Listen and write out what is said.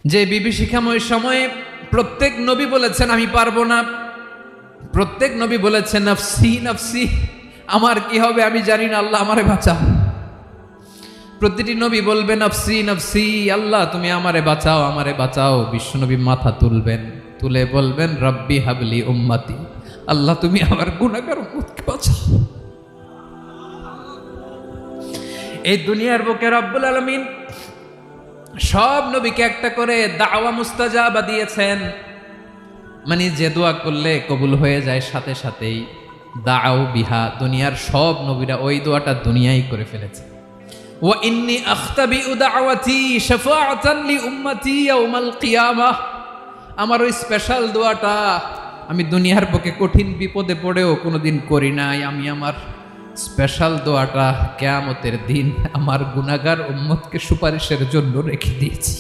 যে বিভীষিকাময় সময়ে প্রত্যেক নবী বলেছেন আমি পারবো না, প্রত্যেক নবী বলেছেন নফসি নফসি, আমার কি হবে আমি জানি না, আল্লাহ আমারে বাঁচাও। প্রতিটি নবী বলবে নফসি নফসি, আল্লাহ তুমি আমারে বাঁচাও আমারে বাঁচাও। বিশ্বনবী মাথা তুলবেন, তুলে বলবেন রব্বি হাবলি উম্মতি, আল্লাহ তুমি আমার গুনাহগার উম্মতকে বাঁচাও। এই দুনিয়ার বুকে রব্বুল আলামিন সব নবীকে একটা করে দাওয়া মুস্তাজাবা দিয়েছেন, মানে যে দোয়া করলে কবুল হয়ে যায় সাথে সাথেই। দাও বিহা, দুনিয়ার সব নবীরা ওই দোয়াটা দুনিয়ায় করে ফেলেছে। ওয়া ইন্নী আখতাবিউ দাওয়াতি শাফাআতান লি উম্মতি ইয়াউমাল কিয়ামাহ, আমার ওই স্পেশাল দোয়াটা আমি দুনিয়ার বুকে কঠিন বিপদে পড়েও কোনোদিন করি নাই। আমি আমার স্পেশাল দোয়াটা কিয়ামতের দিন আমার গুনাহগার উম্মতকে সুপারিশের জন্য রেখে দিয়েছি।